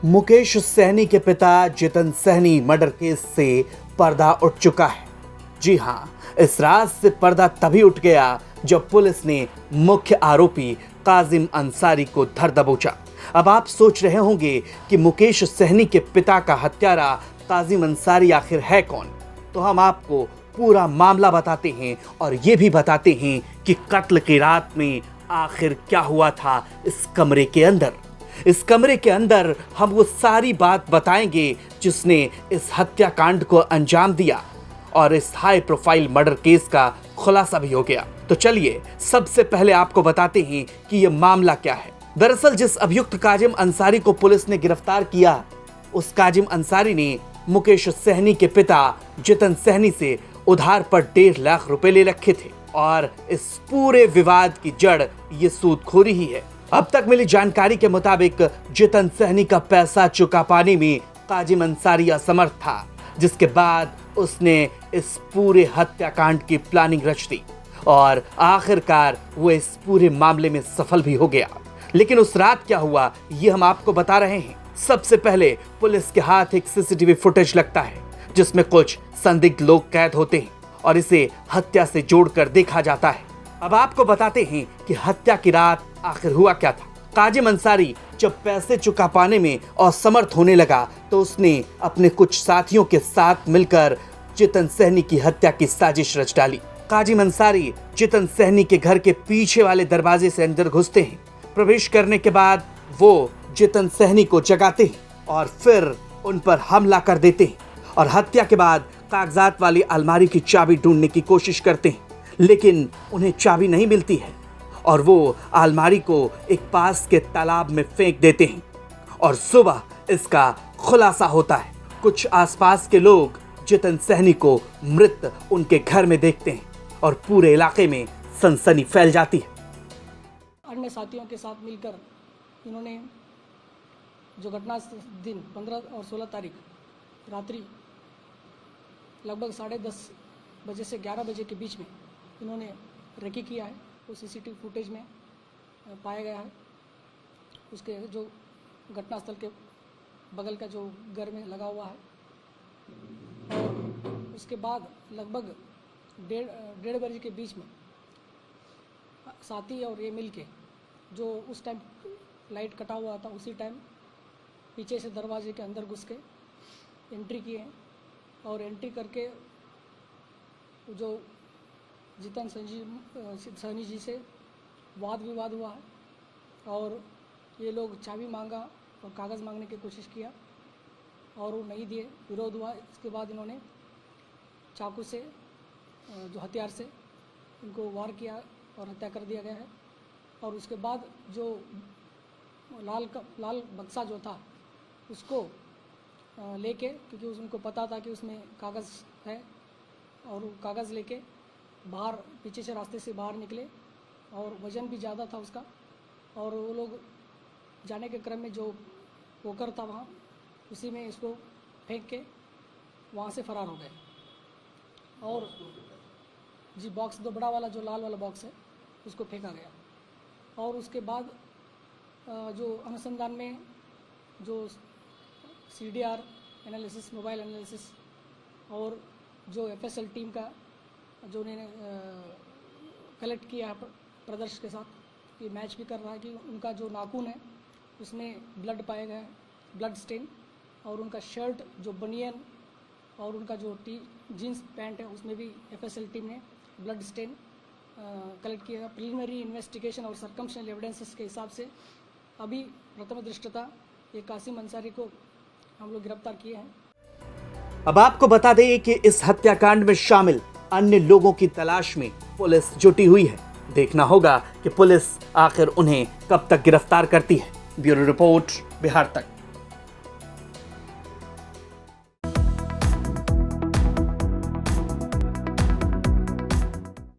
मुकेश सहनी के पिता जितन Sahni murder case से पर्दा उठ चुका है। जी हां, इस रात से पर्दा तभी उठ गया जब पुलिस ने मुख्य आरोपी काजिम अंसारी को धर दबोचा। अब आप सोच रहे होंगे कि मुकेश सहनी के पिता का हत्यारा काजिम अंसारी आखिर है कौन? तो हम आपको पूरा मामला बताते हैं और ये भी बताते हैं कि कत्ल की रात में आखिर क्या हुआ था इस कमरे के अंदर। इस कमरे के अंदर हम वो सारी बात बताएंगे जिसने इस हत्याकांड को अंजाम दिया और इस हाई प्रोफाइल मर्डर केस का खुलासा भी हो गया। तो चलिए सबसे पहले आपको बताते हैं कि ये मामला क्या है। दरअसल जिस अभियुक्त काजिम अंसारी को पुलिस ने गिरफ्तार किया, उस काजिम अंसारी ने मुकेश सहनी के पिता जितन सहनी से उधार पर 1.5 लाख रुपए ले रखे थे और इस पूरे विवाद की जड़ ये सूदखोरी ही है। अब तक मिली जानकारी के मुताबिक जितन सहनी का पैसा चुका पाने में काजिम अंसारी असमर्थ था, जिसके बाद उसने इस पूरे हत्याकांड की प्लानिंग रच दी और आखिरकार वो इस पूरे मामले में सफल भी हो गया। लेकिन उस रात क्या हुआ ये हम आपको बता रहे हैं। सबसे पहले पुलिस के हाथ एक सीसीटीवी फुटेज लगता है जिसमें कुछ संदिग्ध लोग कैद होते हैं और इसे हत्या से जोड़कर देखा जाता है। अब आपको बताते हैं कि हत्या की रात आखिर हुआ क्या था। काजिम अंसारी जब पैसे चुका पाने में असमर्थ होने लगा तो उसने अपने कुछ साथियों के साथ मिलकर जितन सहनी की हत्या की साजिश रच डाली। काजिम अंसारी जितन सहनी के घर के पीछे वाले दरवाजे से अंदर घुसते हैं। प्रवेश करने के बाद वो जितन सहनी को जगाते हैं और फिर उन पर हमला कर देते हैं और हत्या के बाद कागजात वाली अलमारी की चाबी ढूंढने की कोशिश करते हैं, लेकिन उन्हें चाबी नहीं मिलती है और वो अलमारी को एक पास के तालाब में फेंक देते हैं और सुबह इसका खुलासा होता है। कुछ आसपास के लोग जितन सहनी को मृत उनके घर में देखते हैं और पूरे इलाके में सनसनी फैल जाती है। अन्य साथियों के साथ मिलकर इन्होंने जो घटना दिन 15 और 16 तारीख रात्रि लगभग 10:30 बजे से 11 बजे के बीच में इन्होंने रेकी किया है। वो सीसीटीवी फुटेज में पाया गया है। उसके जो घटनास्थल के बगल का जो घर में लगा हुआ है और उसके बाद लगभग 1:30 बजे के बीच में साथी और ये मिल के जो उस टाइम लाइट कटा हुआ था उसी टाइम पीछे से दरवाजे के अंदर घुस के एंट्री किए हैं और एंट्री करके जो जितन सहनी जी से वाद विवाद हुआ है और ये लोग चाबी मांगा और कागज़ मांगने की कोशिश किया और वो नहीं दिए, विरोध हुआ। इसके बाद इन्होंने चाकू से जो हथियार से इनको वार किया और हत्या कर दिया गया है। और उसके बाद जो लाल बक्सा जो था उसको लेके, क्योंकि उनको पता था कि उसमें कागज़ है और वो कागज़ लेके बाहर पीछे से रास्ते से बाहर निकले और वज़न भी ज़्यादा था उसका और वो लोग जाने के क्रम में जो पोकर था वहाँ उसी में इसको फेंक के वहाँ से फरार हो गए। और जी बॉक्स दो बड़ा वाला जो लाल वाला बॉक्स है उसको फेंका गया। और उसके बाद जो अनुसंधान में जो CDR एनालिसिस, मोबाइल एनालिसिस और जो FSL टीम का जो उन्होंने कलेक्ट किया है प्रदर्श के साथ, ये मैच भी कर रहा है कि उनका जो नाखून है उसमें ब्लड पाया गया है, ब्लड स्टेन, और उनका शर्ट जो बनियन और उनका जो जीन्स पैंट है उसमें भी FSL टीम ने ब्लड स्टेन कलेक्ट किया है। प्रिलिमिनरी इन्वेस्टिगेशन और सर्कमस्टेंशियल एविडेंसेस के हिसाब से अभी प्रथम दृष्टता ये कासिम अंसारी को हम लोग गिरफ्तार किए हैं। अब आपको बता दें कि इस हत्याकांड में शामिल अन्य लोगों की तलाश में पुलिस जुटी हुई है। देखना होगा कि पुलिस आखिर उन्हें कब तक गिरफ्तार करती है। ब्यूरो रिपोर्ट, बिहार तक।